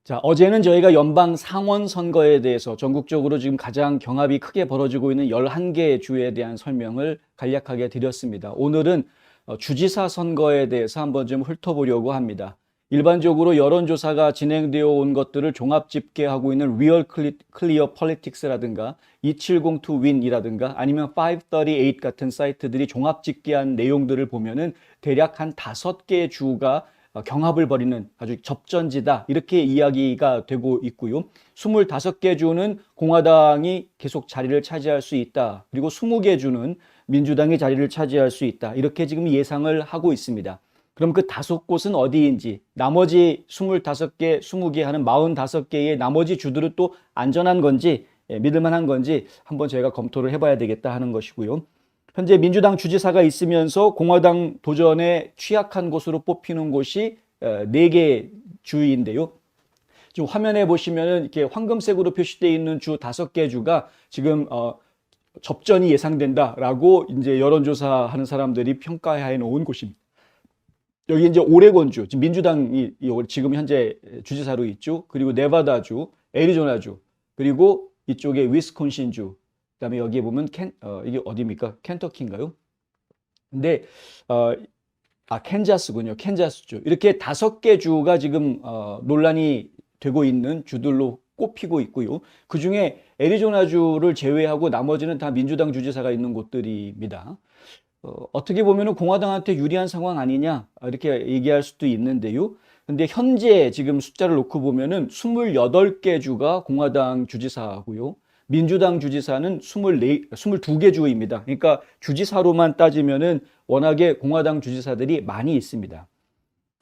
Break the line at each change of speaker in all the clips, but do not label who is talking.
자, 어제는 저희가 연방 상원 선거에 대해서 전국적으로 지금 가장 경합이 크게 벌어지고 있는 11개 주에 대한 설명을 간략하게 드렸습니다. 오늘은 주지사 선거에 대해서 한번 좀 훑어보려고 합니다. 일반적으로 여론조사가 진행되어 온 것들을 종합 집계하고 있는 리얼 클리어 폴리틱스라든가 2702윈이라든가 아니면 538 같은 사이트들이 종합 집계한 내용들을 보면은 대략 한 5개 주가 경합을 벌이는 아주 접전지다 이렇게 이야기가 되고 있고요. 25개 주는 공화당이 계속 자리를 차지할 수 있다. 그리고 20개 주는 민주당이 자리를 차지할 수 있다. 이렇게 지금 예상을 하고 있습니다. 그럼 그 5곳은 어디인지, 나머지 25개, 20개 하는 45개의 나머지 주들은 또 안전한 건지, 믿을 만한 건지 한번 저희가 검토를 해봐야 되겠다 하는 것이고요. 현재 민주당 주지사가 있으면서 공화당 도전에 취약한 곳으로 뽑히는 곳이 4개 주인데요. 지금 화면에 보시면은 이렇게 황금색으로 표시되어 있는 주 5개 주가 지금 접전이 예상된다라고 이제 여론조사 하는 사람들이 평가해 놓은 곳입니다. 여기 이제 오레곤주, 지금 민주당이 지금 현재 주지사로 있죠. 그리고 네바다주, 애리조나주, 그리고 이쪽에 위스콘신주, 그다음에 여기에 보면 이게 어디입니까? 켄터키인가요? 근데 캔자스군요. 캔자스주. 이렇게 5개 주가 지금 논란이 되고 있는 주들로 꼽히고 있고요. 그중에 애리조나주를 제외하고 나머지는 다 민주당 주지사가 있는 곳들입니다. 어떻게 보면 공화당한테 유리한 상황 아니냐 이렇게 얘기할 수도 있는데요. 근데 현재 지금 숫자를 놓고 보면은 28개 주가 공화당 주지사고요. 민주당 주지사는 22개 주입니다. 그러니까 주지사로만 따지면은 워낙에 공화당 주지사들이 많이 있습니다.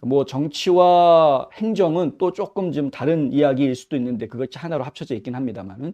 뭐 정치와 행정은 또 조금 좀 다른 이야기일 수도 있는데 그것이 하나로 합쳐져 있긴 합니다만은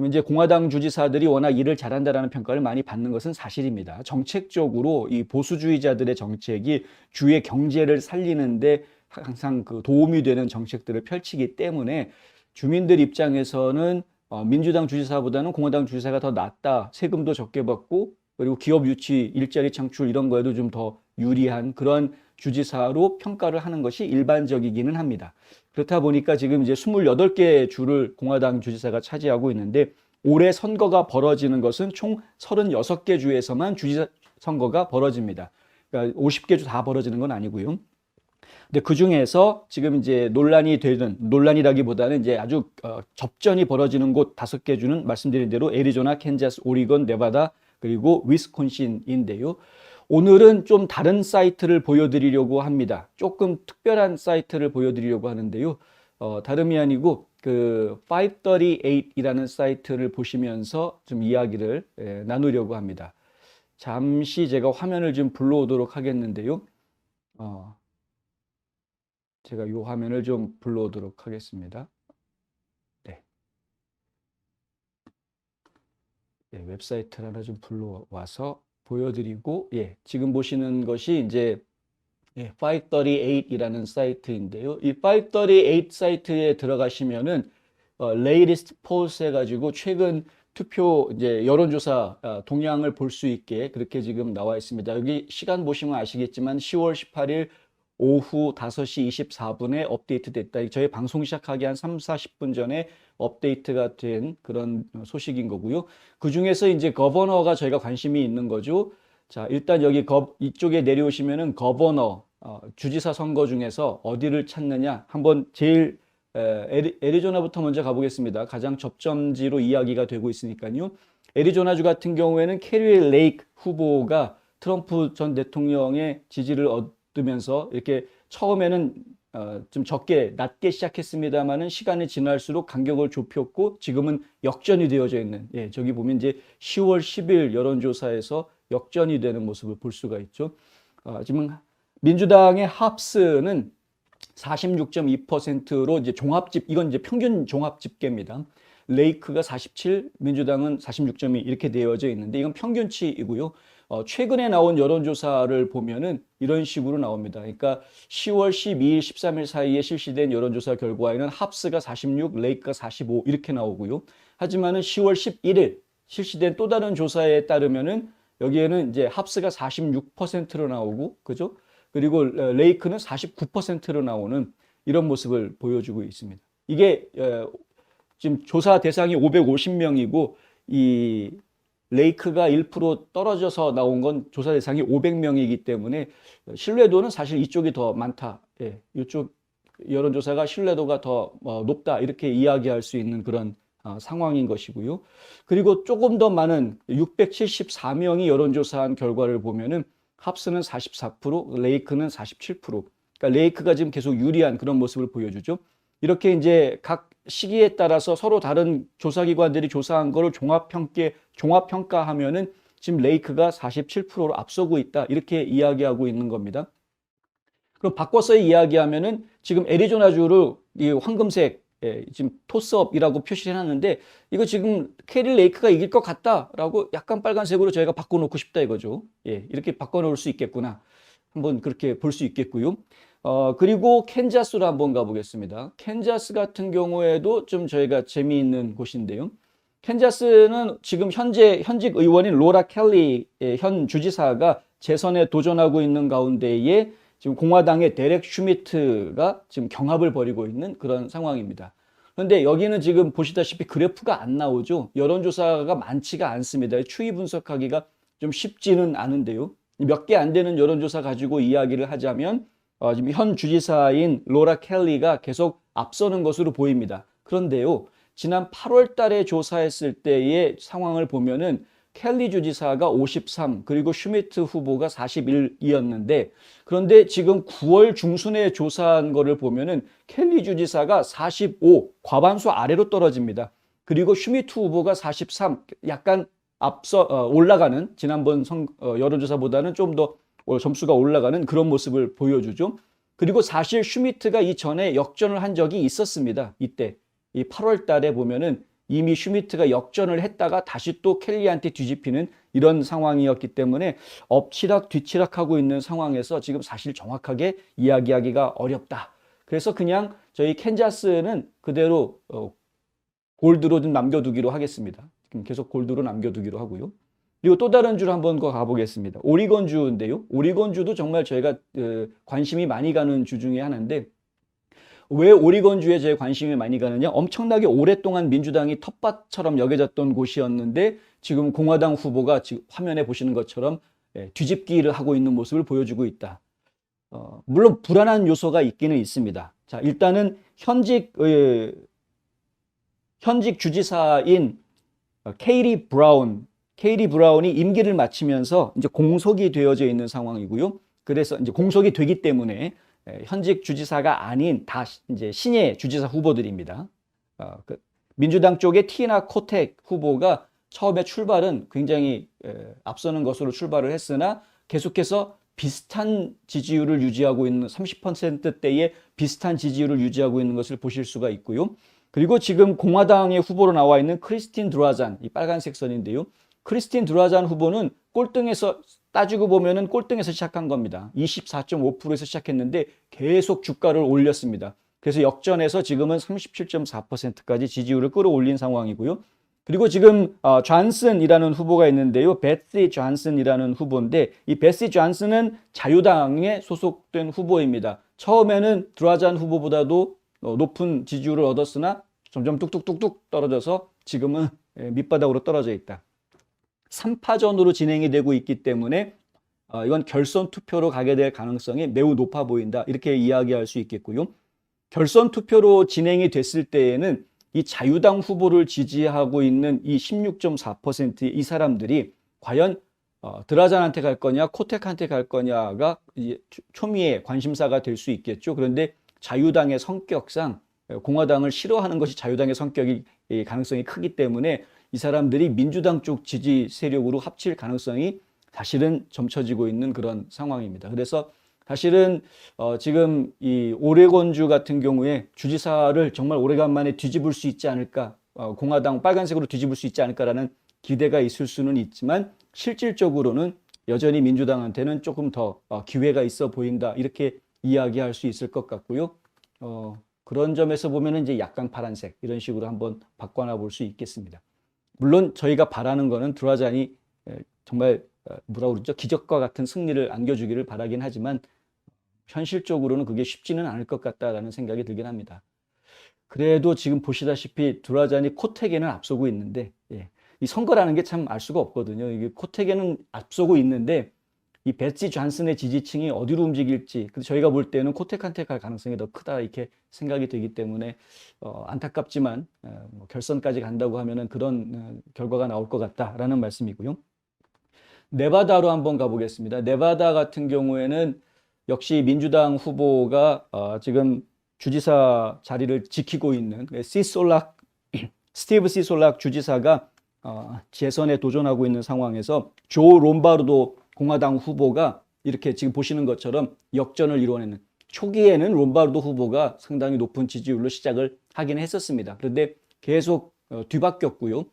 이제 공화당 주지사들이 워낙 일을 잘한다라는 평가를 많이 받는 것은 사실입니다. 정책적으로 이 보수주의자들의 정책이 주의 경제를 살리는데 항상 그 도움이 되는 정책들을 펼치기 때문에 주민들 입장에서는 민주당 주지사보다는 공화당 주지사가 더 낫다. 세금도 적게 받고 그리고 기업 유치, 일자리 창출 이런 거에도 좀 더 유리한 그런 주지사로 평가를 하는 것이 일반적이기는 합니다. 그렇다 보니까 지금 이제 28개 주를 공화당 주지사가 차지하고 있는데 올해 선거가 벌어지는 것은 총 36개 주에서만 주지사 선거가 벌어집니다. 그러니까 50개 주 다 벌어지는 건 아니고요. 근데 그 중에서 지금 이제 논란이라기보다는 이제 아주 접전이 벌어지는 곳 5개 주는 말씀드린 대로 애리조나, 캔자스, 오리건, 네바다 그리고 위스콘신인데요. 오늘은 좀 다른 사이트를 보여드리려고 합니다. 조금 특별한 사이트를 보여드리려고 하는데요. 다름이 아니고 그 538이라는 사이트를 보시면서 좀 이야기를 나누려고 합니다. 잠시 제가 화면을 좀 불러오도록 하겠는데요. 제가 이 화면을 좀 불러오도록 하겠습니다. 네. 네, 웹사이트를 하나 좀 불러와서 보여드리고, 예, 지금 보시는 것이 이제 538이라는 사이트인데요. 이 538 사이트에 들어가시면은 latest polls 해가지고 최근 투표 이제 여론조사 동향을 볼 수 있게 그렇게 지금 나와 있습니다. 여기 시간 보시면 아시겠지만 10월 18일 오후 5시 24분에 업데이트 됐다. 저희 방송 시작하기 한 3, 40분 전에 업데이트가 된 그런 소식인 거고요. 그 중에서 이제 거버너가 저희가 관심이 있는 거죠. 자, 일단 여기 이쪽에 내려오시면은 거버너 주지사 선거 중에서 어디를 찾느냐 한번 제일 애리조나부터 먼저 가보겠습니다. 가장 접점지로 이야기가 되고 있으니까요. 애리조나주 같은 경우에는 캐리 레이크 후보가 트럼프 전 대통령의 지지를 얻으면서 이렇게 처음에는 좀 낮게 시작했습니다만은 시간이 지날수록 간격을 좁혔고 지금은 역전이 되어져 있는, 예, 저기 보면 이제 10월 10일 여론조사에서 역전이 되는 모습을 볼 수가 있죠. 지금 민주당의 합스는 46.2%로 이제 이건 이제 평균 종합 집계입니다. 레이크가 47, 민주당은 46.2 이렇게 되어져 있는데 이건 평균치이고요. 최근에 나온 여론조사를 보면은 이런 식으로 나옵니다. 그러니까 10월 12일, 13일 사이에 실시된 여론조사 결과에는 합스가 46, 레이크가 45 이렇게 나오고요. 하지만은 10월 11일 실시된 또 다른 조사에 따르면은 여기에는 이제 합스가 46%로 나오고, 그죠? 그리고 레이크는 49%로 나오는 이런 모습을 보여주고 있습니다. 이게 지금 조사 대상이 550명이고 이 레이크가 1% 떨어져서 나온 건 조사 대상이 500명이기 때문에 신뢰도는 사실 이쪽이 더 많다. 예, 이쪽 여론조사가 신뢰도가 더 높다. 이렇게 이야기할 수 있는 그런 상황인 것이고요. 그리고 조금 더 많은 674명이 여론조사한 결과를 보면은 합스는 44%, 레이크는 47%. 그러니까 레이크가 지금 계속 유리한 그런 모습을 보여주죠. 이렇게 이제 각 시기에 따라서 서로 다른 조사기관들이 조사한 거를 종합평가하면은 지금 레이크가 47%로 앞서고 있다. 이렇게 이야기하고 있는 겁니다. 그럼 바꿔서 이야기하면은 지금 애리조나주를 이 황금색 지금 토스업이라고 표시를 해놨는데 이거 지금 캐리 레이크가 이길 것 같다라고 약간 빨간색으로 저희가 바꿔놓고 싶다 이거죠. 예, 이렇게 바꿔놓을 수 있겠구나. 한번 그렇게 볼 수 있겠고요. 그리고 캔자스로 한번 가보겠습니다. 캔자스 같은 경우에도 좀 저희가 재미있는 곳인데요. 캔자스는 지금 현직 의원인 로라 켈리 현 주지사가 재선에 도전하고 있는 가운데에 지금 공화당의 데렉 슈미트가 지금 경합을 벌이고 있는 그런 상황입니다. 그런데 여기는 지금 보시다시피 그래프가 안 나오죠. 여론조사가 많지가 않습니다. 추이 분석하기가 좀 쉽지는 않은데요. 몇 개 안 되는 여론조사 가지고 이야기를 하자면 지금 현 주지사인 로라 켈리가 계속 앞서는 것으로 보입니다. 그런데요, 지난 8월 달에 조사했을 때의 상황을 보면은 켈리 주지사가 53, 그리고 슈미트 후보가 41이었는데, 그런데 지금 9월 중순에 조사한 거를 보면은 켈리 주지사가 45, 과반수 아래로 떨어집니다. 그리고 슈미트 후보가 43, 약간 앞서 올라가는, 지난번 여론조사보다는 좀 더 점수가 올라가는 그런 모습을 보여주죠. 그리고 사실 슈미트가 이전에 역전을 한 적이 있었습니다. 이때 이 8월 달에 보면은 이미 슈미트가 역전을 했다가 다시 또 켈리한테 뒤집히는 이런 상황이었기 때문에 엎치락 뒤치락하고 있는 상황에서 지금 사실 정확하게 이야기하기가 어렵다. 그래서 그냥 저희 캔자스는 그대로 골드로 좀 남겨두기로 하겠습니다. 계속 골드로 남겨두기로 하고요. 그리고 또 다른 주로 한번 가보겠습니다. 오리건주인데요. 오리건주도 정말 저희가 관심이 많이 가는 주 중에 하나인데, 왜 오리건주에 제 관심이 많이 가느냐? 엄청나게 오랫동안 민주당이 텃밭처럼 여겨졌던 곳이었는데 지금 공화당 후보가 지금 화면에 보시는 것처럼 뒤집기를 하고 있는 모습을 보여주고 있다. 물론 불안한 요소가 있기는 있습니다. 자, 일단은 현직 주지사인 케이리 브라운이 임기를 마치면서 이제 공석이 되어져 있는 상황이고요. 그래서 이제 공석이 되기 때문에 현직 주지사가 아닌 다 이제 신예 주지사 후보들입니다. 민주당 쪽의 티나 코텍 후보가 처음에 출발은 굉장히 앞서는 것으로 출발을 했으나 계속해서 비슷한 지지율을 유지하고 있는 30%대의 비슷한 지지율을 유지하고 있는 것을 보실 수가 있고요. 그리고 지금 공화당의 후보로 나와 있는 크리스틴 드라잔, 이 빨간색 선인데요. 크리스틴 드라잔 후보는 꼴등에서 따지고 보면은 꼴등에서 시작한 겁니다. 24.5%에서 시작했는데 계속 주가를 올렸습니다. 그래서 역전해서 지금은 37.4%까지 지지율을 끌어올린 상황이고요. 그리고 지금 존슨이라는 후보가 있는데요. 베시 존슨이라는 후보인데 이 베시 존슨은 자유당에 소속된 후보입니다. 처음에는 드라잔 후보보다도 높은 지지율을 얻었으나 점점 뚝뚝뚝뚝 떨어져서 지금은 밑바닥으로 떨어져 있다. 3파전으로 진행이 되고 있기 때문에 이건 결선 투표로 가게 될 가능성이 매우 높아 보인다. 이렇게 이야기할 수 있겠고요. 결선 투표로 진행이 됐을 때에는 이 자유당 후보를 지지하고 있는 이 16.4%의 이 사람들이 과연 드라잔한테 갈 거냐, 코텍한테 갈 거냐가 초미의 관심사가 될 수 있겠죠. 그런데 자유당의 성격상 공화당을 싫어하는 것이 자유당의 성격이 가능성이 크기 때문에 이 사람들이 민주당 쪽 지지 세력으로 합칠 가능성이 사실은 점쳐지고 있는 그런 상황입니다. 그래서 사실은 지금 이 오레곤주 같은 경우에 주지사를 정말 오래간만에 뒤집을 수 있지 않을까, 공화당 빨간색으로 뒤집을 수 있지 않을까라는 기대가 있을 수는 있지만 실질적으로는 여전히 민주당한테는 조금 더 기회가 있어 보인다, 이렇게 이야기할 수 있을 것 같고요. 그런 점에서 보면은 이제 약간 파란색 이런 식으로 한번 바꿔놔 볼 수 있겠습니다. 물론 저희가 바라는 거는 드라잔이 정말 뭐라 그러죠? 기적과 같은 승리를 안겨주기를 바라긴 하지만 현실적으로는 그게 쉽지는 않을 것 같다라는 생각이 들긴 합니다. 그래도 지금 보시다시피 두라자니 코텍에는 앞서고 있는데, 예. 이 선거라는 게 참 알 수가 없거든요. 이게 코텍에는 앞서고 있는데 이 베티 존슨의 지지층이 어디로 움직일지, 저희가 볼 때는 코텍한테 갈 가능성이 더 크다 이렇게 생각이 되기 때문에 안타깝지만 뭐 결선까지 간다고 하면은 그런 결과가 나올 것 같다라는 말씀이고요. 네바다로 한번 가보겠습니다. 네바다 같은 경우에는 역시 민주당 후보가 지금 주지사 자리를 지키고 있는 스티브 시솔락 주지사가 재선에 도전하고 있는 상황에서 조 롬바르도 공화당 후보가 이렇게 지금 보시는 것처럼 역전을 이뤄내는, 초기에는 롬바르도 후보가 상당히 높은 지지율로 시작을 하긴 했었습니다. 그런데 계속 뒤바뀌었고요.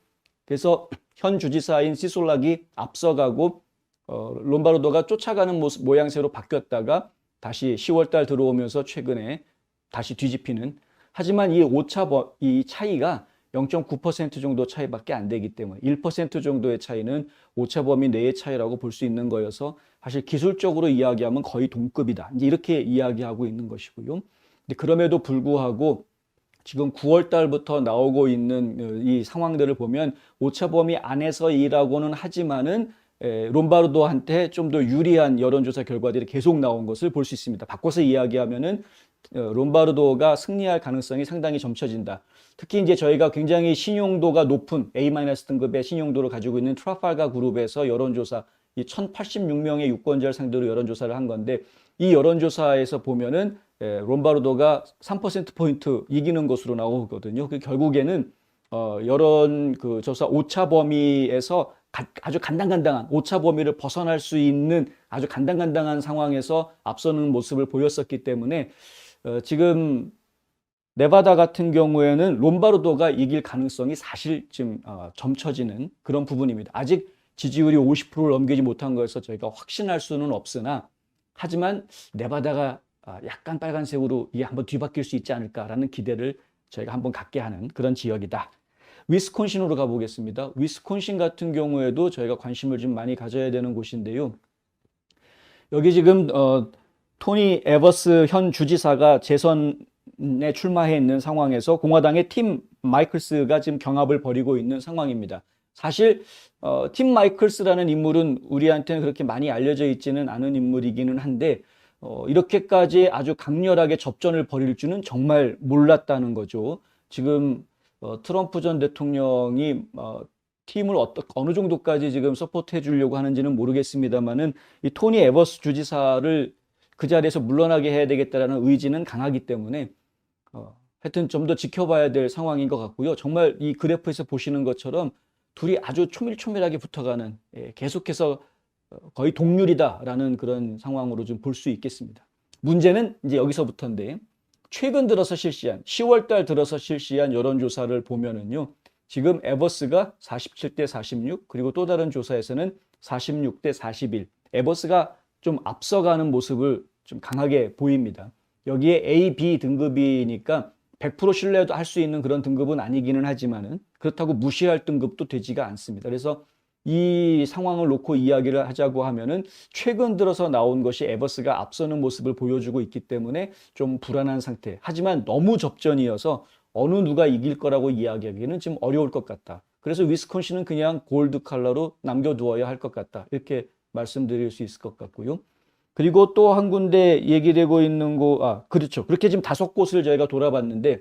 그래서 현 주지사인 시솔락이 앞서가고 롬바르도가 쫓아가는 모양새로 바뀌었다가 다시 10월 달 들어오면서 최근에 다시 뒤집히는, 하지만 이 차이가 0.9% 정도 차이밖에 안 되기 때문에 1% 정도의 차이는 오차 범위 내의 차이라고 볼 수 있는 거여서 사실 기술적으로 이야기하면 거의 동급이다, 이제 이렇게 이야기하고 있는 것이고요. 근데 그럼에도 불구하고 지금 9월 달부터 나오고 있는 이 상황들을 보면 오차 범위 안에서이라고는 하지만은 롬바르도한테 좀 더 유리한 여론조사 결과들이 계속 나온 것을 볼 수 있습니다. 바꿔서 이야기하면은 롬바르도가 승리할 가능성이 상당히 점쳐진다. 특히 이제 저희가 굉장히 신용도가 높은 A-등급의 신용도를 가지고 있는 트라팔가 그룹에서 여론조사, 이 1086명의 유권자를 상대로 여론조사를 한 건데, 이 여론조사에서 보면은 롬바르도가 3%포인트 이기는 것으로 나오거든요. 결국에는 여론 조사 오차 범위에서 아주 간당간당한 오차 범위를 벗어날 수 있는 아주 간당간당한 상황에서 앞서는 모습을 보였었기 때문에 지금 네바다 같은 경우에는 롬바르도가 이길 가능성이 사실 지금 점쳐지는 그런 부분입니다. 아직 지지율이 50%를 넘기지 못한 거에서 저희가 확신할 수는 없으나, 하지만 네바다가 약간 빨간색으로 이게 한번 뒤바뀔 수 있지 않을까라는 기대를 저희가 한번 갖게 하는 그런 지역이다. 위스콘신으로 가보겠습니다. 위스콘신 같은 경우에도 저희가 관심을 좀 많이 가져야 되는 곳인데요. 여기 지금 토니 에버스 현 주지사가 재선에 출마해 있는 상황에서 공화당의 팀 마이클스가 지금 경합을 벌이고 있는 상황입니다. 사실 팀 마이클스라는 인물은 우리한테는 그렇게 많이 알려져 있지는 않은 인물이기는 한데 이렇게까지 아주 강렬하게 접전을 벌일 줄은 정말 몰랐다는 거죠. 지금 트럼프 전 대통령이 팀을 어느 정도까지 지금 서포트해 주려고 하는지는 모르겠습니다만은 이 토니 에버스 주지사를 그 자리에서 물러나게 해야 되겠다라는 의지는 강하기 때문에 하여튼 좀 더 지켜봐야 될 상황인 것 같고요. 정말 이 그래프에서 보시는 것처럼 둘이 아주 초밀초밀하게 붙어가는, 계속해서 거의 동률이다라는 그런 상황으로 좀 볼 수 있겠습니다. 문제는 이제 여기서부터인데, 최근 들어서 실시한 10월 달 들어서 실시한 여론조사를 보면은요, 지금 에버스가 47대 46, 그리고 또 다른 조사에서는 46대 41, 에버스가 좀 앞서가는 모습을 좀 강하게 보입니다. 여기에 A, B 등급이니까 100% 신뢰도 할 수 있는 그런 등급은 아니기는 하지만은 그렇다고 무시할 등급도 되지가 않습니다. 그래서 이 상황을 놓고 이야기를 하자고 하면은 최근 들어서 나온 것이 에버스가 앞서는 모습을 보여주고 있기 때문에 좀 불안한 상태. 하지만 너무 접전이어서 어느 누가 이길 거라고 이야기하기는 좀 어려울 것 같다. 그래서 위스콘신은 그냥 골드 컬러로 남겨두어야 할 것 같다. 이렇게 말씀드릴 수 있을 것 같고요. 그리고 또 한 군데 얘기되고 있는 그렇죠. 그렇게 지금 5곳을 저희가 돌아봤는데,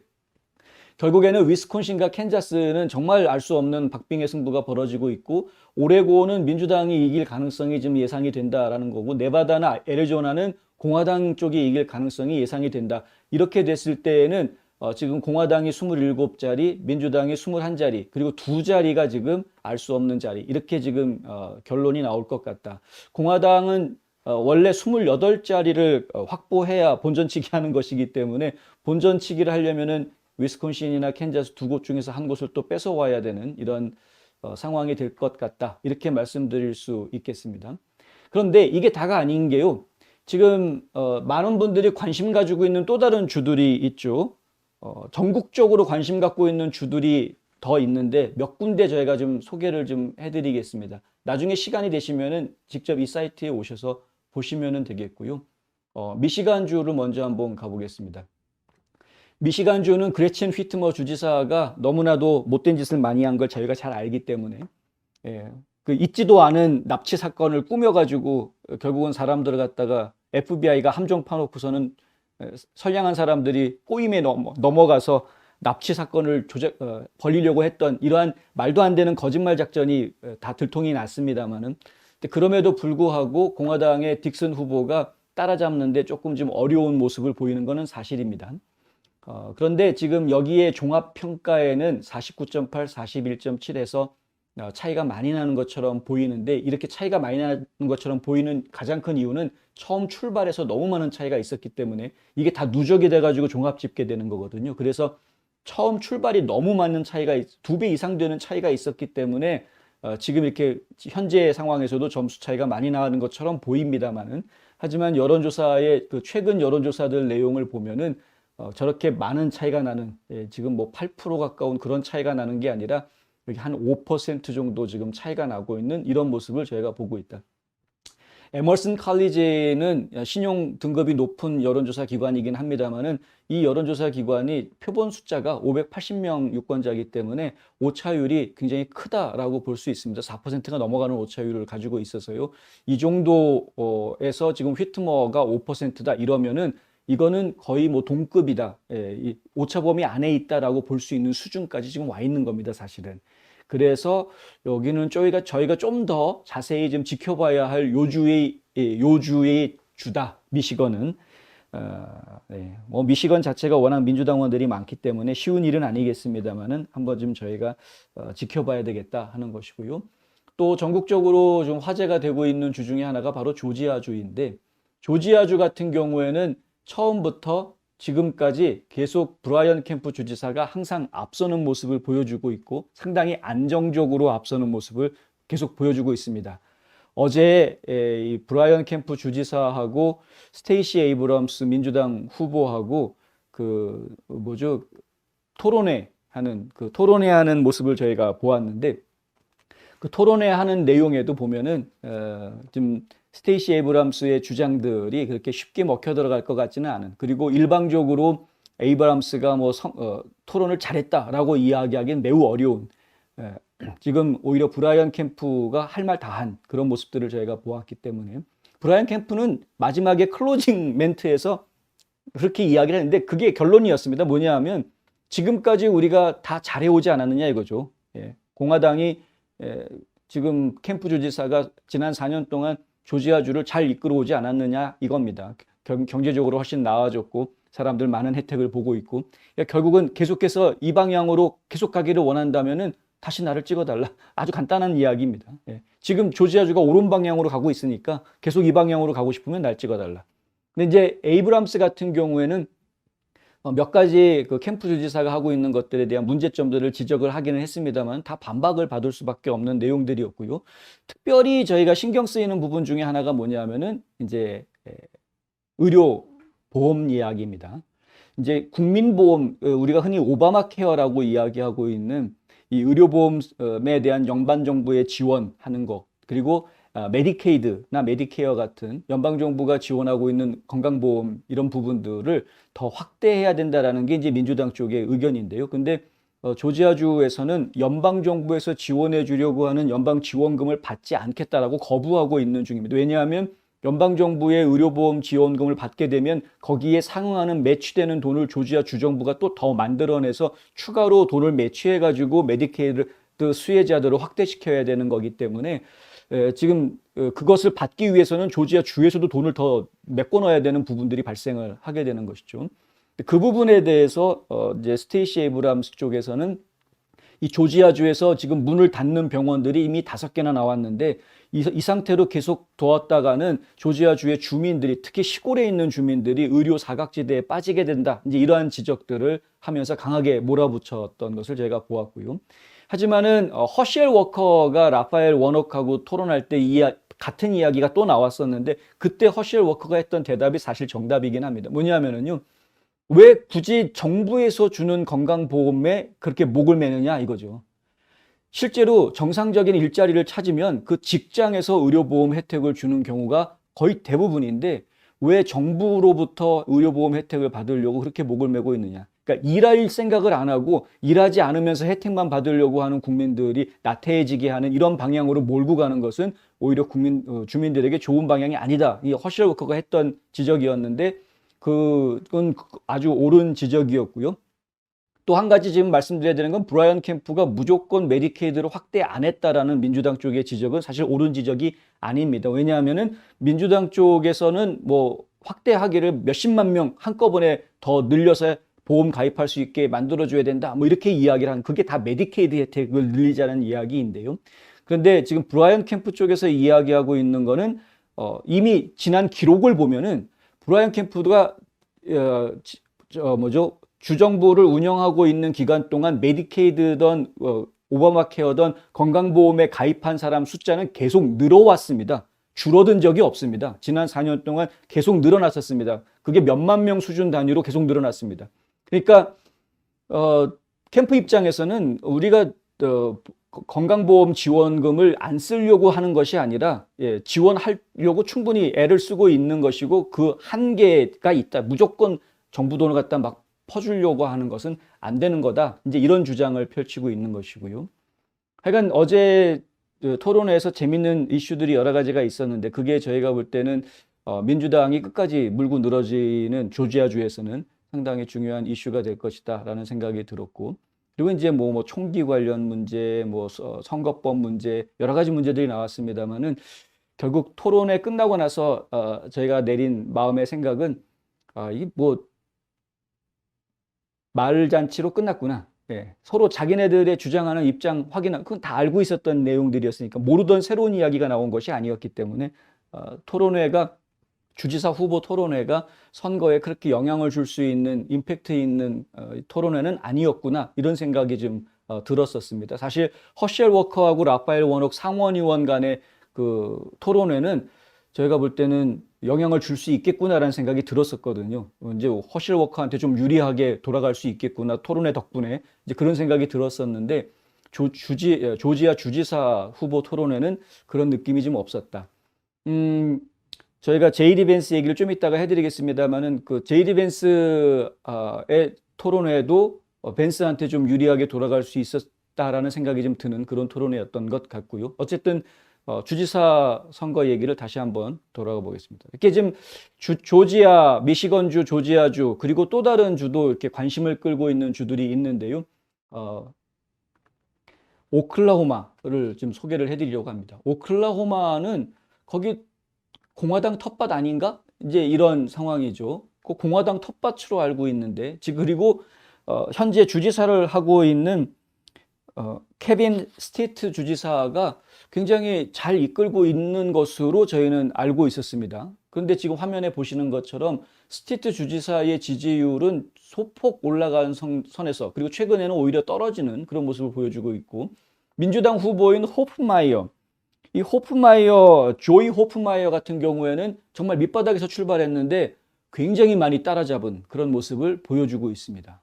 결국에는 위스콘신과 캔자스는 정말 알 수 없는 박빙의 승부가 벌어지고 있고, 오레곤은 민주당이 이길 가능성이 지금 예상이 된다라는 거고, 네바다나 애리조나는 공화당 쪽이 이길 가능성이 예상이 된다. 이렇게 됐을 때에는 지금 공화당이 27자리, 민주당이 21자리, 그리고 2자리가 지금 알 수 없는 자리, 이렇게 지금 결론이 나올 것 같다. 공화당은 원래 28자리를 확보해야 본전치기 하는 것이기 때문에 본전치기를 하려면은 위스콘신이나 캔자스 2곳 중에서 한 곳을 또 뺏어와야 되는 이런 상황이 될 것 같다. 이렇게 말씀드릴 수 있겠습니다. 그런데 이게 다가 아닌 게요. 지금 많은 분들이 관심 가지고 있는 또 다른 주들이 있죠. 전국적으로 관심 갖고 있는 주들이 더 있는데 몇 군데 저희가 좀 소개를 좀 해드리겠습니다. 나중에 시간이 되시면은 직접 이 사이트에 오셔서 보시면 되겠고요. 미시간주를 먼저 한번 가보겠습니다. 미시간주는 그레첸 휘트머 주지사가 너무나도 못된 짓을 많이 한 걸 저희가 잘 알기 때문에 예, 그 있지도 않은 납치 사건을 꾸며가지고 결국은 사람들을 갖다가 FBI가 함정 파놓고서는 선량한 사람들이 꼬임에 넘어가서 납치 사건을 벌이려고 했던 이러한 말도 안 되는 거짓말 작전이 다 들통이 났습니다만은 그럼에도 불구하고 공화당의 딕슨 후보가 따라잡는데 조금 좀 어려운 모습을 보이는 것은 사실입니다. 그런데 지금 여기에 종합평가에는 49.8, 41.7에서 차이가 많이 나는 것처럼 보이는데 이렇게 차이가 많이 나는 것처럼 보이는 가장 큰 이유는 처음 출발해서 너무 많은 차이가 있었기 때문에 이게 다 누적이 돼가지고 종합 집계되는 거거든요. 그래서 처음 출발이 너무 많은 차이가 2배 이상 되는 차이가 있었기 때문에 지금 이렇게 현재 상황에서도 점수 차이가 많이 나는 것처럼 보입니다만은 하지만 여론조사의 그 최근 여론조사들 내용을 보면은 저렇게 많은 차이가 나는 지금 뭐 8% 가까운 그런 차이가 나는 게 아니라 여기 한 5% 정도 지금 차이가 나고 있는 이런 모습을 저희가 보고 있다. 에머슨 칼리지는 신용 등급이 높은 여론조사 기관이긴 합니다만은 이 여론조사 기관이 표본 숫자가 580명 유권자이기 때문에 오차율이 굉장히 크다라고 볼 수 있습니다. 4%가 넘어가는 오차율을 가지고 있어서요. 이 정도에서 지금 휘트머가 5%다 이러면은 이거는 거의 뭐 동급이다. 이 오차 범위 안에 있다라고 볼 수 있는 수준까지 지금 와 있는 겁니다, 사실은. 그래서 여기는 저희가 좀 더 자세히 좀 지켜봐야 할 요주의 주다, 미시건은. 네. 뭐 미시건 자체가 워낙 민주당원들이 많기 때문에 쉬운 일은 아니겠습니다만은 한번 좀 저희가 지켜봐야 되겠다 하는 것이고요. 또 전국적으로 좀 화제가 되고 있는 주 중에 하나가 바로 조지아주인데 조지아주 같은 경우에는 처음부터 지금까지 계속 브라이언 캠프 주지사가 항상 앞서는 모습을 보여주고 있고 상당히 안정적으로 앞서는 모습을 계속 보여주고 있습니다. 어제 이 브라이언 캠프 주지사하고 스테이시 에이브럼스 민주당 후보하고 그 뭐죠 토론회하는 모습을 저희가 보았는데 그 토론회하는 내용에도 보면은 좀 스테이시 에이브람스의 주장들이 그렇게 쉽게 먹혀 들어갈 것 같지는 않은, 그리고 일방적으로 에이브람스가 뭐 토론을 잘했다라고 이야기하기는 매우 어려운, 지금 오히려 브라이언 캠프가 할 말 다 한 그런 모습들을 저희가 보았기 때문에 브라이언 캠프는 마지막에 클로징 멘트에서 그렇게 이야기를 했는데 그게 결론이었습니다. 뭐냐 하면 지금까지 우리가 다 잘해오지 않았느냐 이거죠. 공화당이 지금 캠프 주지사가 지난 4년 동안 조지아주를 잘 이끌어오지 않았느냐 이겁니다. 경제적으로 훨씬 나아졌고 사람들 많은 혜택을 보고 있고 결국은 계속해서 이 방향으로 계속 가기를 원한다면은 다시 나를 찍어달라. 아주 간단한 이야기입니다. 지금 조지아주가 옳은 방향으로 가고 있으니까 계속 이 방향으로 가고 싶으면 날 찍어달라. 근데 이제 에이브람스 같은 경우에는 몇 가지 그 캠프 주지사가 하고 있는 것들에 대한 문제점들을 지적을 하기는 했습니다만 다 반박을 받을 수밖에 없는 내용들이었고요. 특별히 저희가 신경 쓰이는 부분 중에 하나가 뭐냐면은 이제 의료 보험 이야기입니다. 이제 국민보험, 우리가 흔히 오바마 케어라고 이야기하고 있는 이 의료보험에 대한 연방 정부의 지원하는 것, 그리고 메디케이드나 메디케어 같은 연방정부가 지원하고 있는 건강보험 이런 부분들을 더 확대해야 된다라는 게 이제 민주당 쪽의 의견인데요. 근데 조지아주에서는 연방정부에서 지원해 주려고 하는 연방지원금을 받지 않겠다라고 거부하고 있는 중입니다. 왜냐하면 연방정부의 의료보험 지원금을 받게 되면 거기에 상응하는 매치되는 돈을 조지아 주정부가 또 더 만들어내서 추가로 돈을 매치해가지고 메디케이드 수혜자들을 확대시켜야 되는 거기 때문에 지금 그것을 받기 위해서는 조지아 주에서도 돈을 더 메꿔 넣어야 되는 부분들이 발생을 하게 되는 것이죠. 그 부분에 대해서 이제 스테이시 에이브람스 쪽에서는 이 조지아주에서 지금 문을 닫는 병원들이 이미 5개나 나왔는데 이 상태로 계속 둬왔다가는 조지아주의 주민들이, 특히 시골에 있는 주민들이 의료 사각지대에 빠지게 된다. 이제 이러한 지적들을 하면서 강하게 몰아붙였던 것을 제가 보았고요. 하지만은 허시엘 워커가 라파엘 워녹하고 토론할 때 같은 이야기가 또 나왔었는데 그때 허시엘 워커가 했던 대답이 사실 정답이긴 합니다. 뭐냐면은요, 왜 굳이 정부에서 주는 건강보험에 그렇게 목을 매느냐 이거죠. 실제로 정상적인 일자리를 찾으면 그 직장에서 의료보험 혜택을 주는 경우가 거의 대부분인데 왜 정부로부터 의료보험 혜택을 받으려고 그렇게 목을 매고 있느냐. 그러니까 일할 생각을 안 하고 일하지 않으면서 혜택만 받으려고 하는 국민들이 나태해지게 하는 이런 방향으로 몰고 가는 것은 오히려 주민들에게 좋은 방향이 아니다. 이 허셜 워커가 했던 지적이었는데 그건 아주 옳은 지적이었고요. 또 한 가지 지금 말씀드려야 되는 건 브라이언 캠프가 무조건 메디케이드를 확대 안 했다라는 민주당 쪽의 지적은 사실 옳은 지적이 아닙니다. 왜냐하면은 민주당 쪽에서는 뭐 확대하기를 몇십만 명 한꺼번에 더 늘려서 보험 가입할 수 있게 만들어줘야 된다. 뭐 이렇게 이야기를 하는 그게 다 메디케이드 혜택을 늘리자는 이야기인데요. 그런데 지금 브라이언 캠프 쪽에서 이야기하고 있는 거는 이미 지난 기록을 보면은 브라이언 캠프가 주정부를 운영하고 있는 기간 동안 메디케이드든 오바마 케어든 건강보험에 가입한 사람 숫자는 계속 늘어왔습니다. 줄어든 적이 없습니다. 지난 4년 동안 계속 늘어났었습니다. 그게 몇만 명 수준 단위로 계속 늘어났습니다. 그러니까 캠프 입장에서는 우리가 건강보험 지원금을 안 쓰려고 하는 것이 아니라 지원하려고 충분히 애를 쓰고 있는 것이고 그 한계가 있다. 무조건 정부 돈을 갖다 막 퍼주려고 하는 것은 안 되는 거다. 이제 이런 주장을 펼치고 있는 것이고요. 하여간 어제 토론회에서 재밌는 이슈들이 여러 가지가 있었는데 그게 저희가 볼 때는 민주당이 끝까지 물고 늘어지는 조지아주에서는 상당히 중요한 이슈가 될 것이다라는 생각이 들었고 그리고 이제 뭐 총기 관련 문제, 뭐 선거법 문제 여러 가지 문제들이 나왔습니다만은 결국 토론회 끝나고 나서 저희가 내린 마음의 생각은 이게 뭐 말잔치로 끝났구나. 서로 자기네들의 주장하는 입장 확인한 그건 다 알고 있었던 내용들이었으니까 모르던 새로운 이야기가 나온 것이 아니었기 때문에 토론회가 주지사 후보 토론회가 선거에 그렇게 영향을 줄 수 있는 임팩트 있는 토론회는 아니었구나 이런 생각이 좀 들었었습니다. 사실 허셸 워커하고 라파엘 워녹 상원의원 간의 그 토론회는 저희가 볼 때는 영향을 줄 수 있겠구나라는 생각이 들었었거든요. 이제 허실 워커한테 좀 유리하게 돌아갈 수 있겠구나 토론회 덕분에 이제 그런 생각이 들었었는데 조지아 주지사 후보 토론회는 그런 느낌이 좀 없었다. 저희가 제이디 벤스 얘기를 좀 이따가 해드리겠습니다만은 그 제이디 벤스의 토론회도 벤스한테 좀 유리하게 돌아갈 수 있었다라는 생각이 좀 드는 그런 토론회였던 것 같고요. 어쨌든 주지사 선거 얘기를 다시 한번 돌아가 보겠습니다. 이렇게 지금 조지아, 미시건주, 조지아주 그리고 또 다른 주도 이렇게 관심을 끌고 있는 주들이 있는데요. 오클라호마를 좀 소개를 해드리려고 합니다. 오클라호마는 거기 공화당 텃밭 아닌가? 이제 이런 상황이죠. 그 공화당 텃밭으로 알고 있는데 지금 그리고 현재 주지사를 하고 있는 케빈 스티트 주지사가 굉장히 잘 이끌고 있는 것으로 저희는 알고 있었습니다. 그런데 지금 화면에 보시는 것처럼 스티트 주지사의 지지율은 소폭 올라간 선에서 그리고 최근에는 오히려 떨어지는 그런 모습을 보여주고 있고 민주당 후보인 호프마이어 이 조이 호프마이어 같은 경우에는 정말 밑바닥에서 출발했는데 굉장히 많이 따라잡은 그런 모습을 보여주고 있습니다.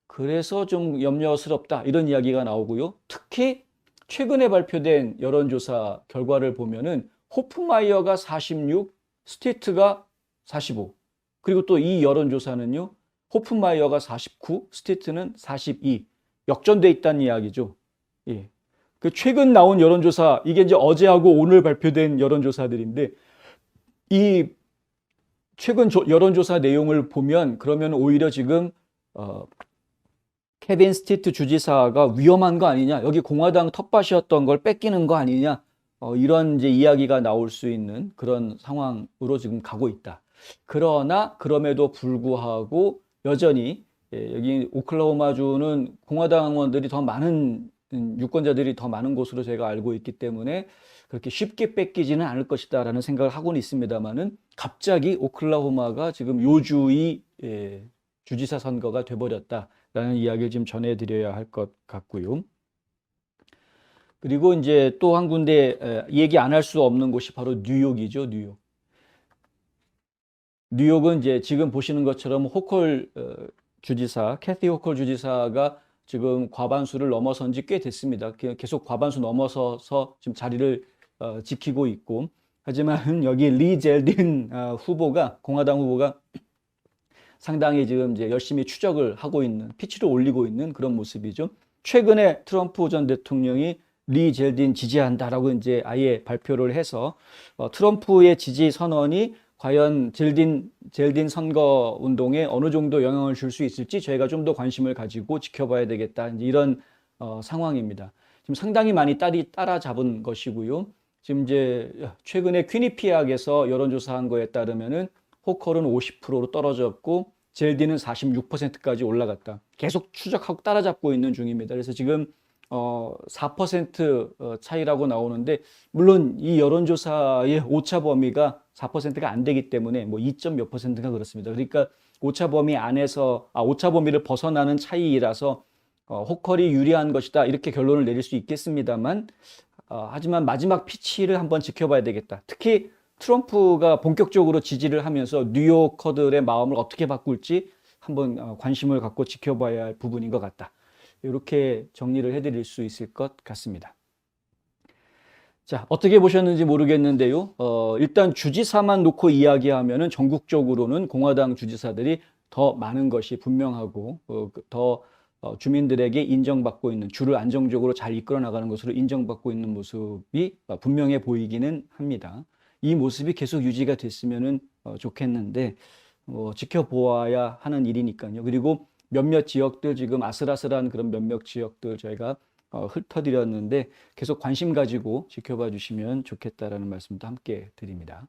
그래서 좀 염려스럽다 이런 이야기가 나오고요. 특히 최근에 발표된 여론조사 결과를 보면은 호프마이어가 46, 스티트가 45. 그리고 또 이 여론조사는요. 호프마이어가 49, 스티트는 42. 역전돼 있다는 이야기죠. 예. 그 최근 나온 여론조사 이게 이제 어제하고 오늘 발표된 여론조사들인데 이 최근 여론조사 내용을 보면 그러면 오히려 지금 케빈 스티트 주지사가 위험한 거 아니냐, 여기 공화당 텃밭이었던 걸 뺏기는 거 아니냐, 이런 이제 이야기가 나올 수 있는 그런 상황으로 지금 가고 있다. 그러나 그럼에도 불구하고 여전히 여기 오클라호마주는 공화당 의원들이 더 많은 유권자들이 더 많은 곳으로 제가 알고 있기 때문에 그렇게 쉽게 뺏기지는 않을 것이다라는 생각을 하고는 있습니다만은 갑자기 오클라호마가 지금 요주의 주지사 선거가 돼버렸다라는 이야기를 좀 전해드려야 할 것 같고요. 그리고 이제 또 한 군데 얘기 안 할 수 없는 곳이 바로 뉴욕이죠, 뉴욕. 뉴욕은 이제 지금 보시는 것처럼 호컬 주지사, 캐티 호컬 주지사가 지금 과반수를 넘어선 지 꽤 됐습니다. 계속 과반수 넘어서서 지금 자리를 지키고 있고, 하지만 여기 리 젤딘 후보가, 공화당 후보가 상당히 지금 이제 열심히 추적을 하고 있는, 피치를 올리고 있는 그런 모습이죠. 최근에 트럼프 전 대통령이 리 젤딘 지지한다라고 이제 아예 발표를 해서 트럼프의 지지 선언이 과연 젤딘 선거 운동에 어느 정도 영향을 줄 수 있을지 저희가 좀 더 관심을 가지고 지켜봐야 되겠다. 이제 이런 상황입니다. 지금 상당히 많이 따라잡은 것이고요. 지금 이제 최근에 퀴니피악에서 여론조사한 거에 따르면은 호컬은 50%로 떨어졌고 젤딘은 46%까지 올라갔다. 계속 추적하고 따라잡고 있는 중입니다. 그래서 지금 4% 차이라고 나오는데, 물론 이 여론조사의 오차 범위가 4%가 안 되기 때문에 뭐 2점 몇 %가 그렇습니다. 그러니까 오차 범위 안에서, 오차 범위를 벗어나는 차이라서 호컬이 유리한 것이다, 이렇게 결론을 내릴 수 있겠습니다만, 하지만 마지막 피치를 한번 지켜봐야 되겠다. 특히 트럼프가 본격적으로 지지를 하면서 뉴요커들의 마음을 어떻게 바꿀지 한번 관심을 갖고 지켜봐야 할 부분인 것 같다. 이렇게 정리를 해드릴 수 있을 것 같습니다. 자, 어떻게 보셨는지 모르겠는데요. 일단 주지사만 놓고 이야기하면은 전국적으로는 공화당 주지사들이 더 많은 것이 분명하고, 더 주민들에게 인정받고 있는, 주를 안정적으로 잘 이끌어 나가는 것으로 인정받고 있는 모습이 분명해 보이기는 합니다. 이 모습이 계속 유지가 됐으면 좋겠는데, 지켜보아야 하는 일이니까요. 그리고 몇몇 지역들, 지금 아슬아슬한 그런 몇몇 지역들 저희가 훑어드렸는데 계속 관심 가지고 지켜봐 주시면 좋겠다라는 말씀도 함께 드립니다.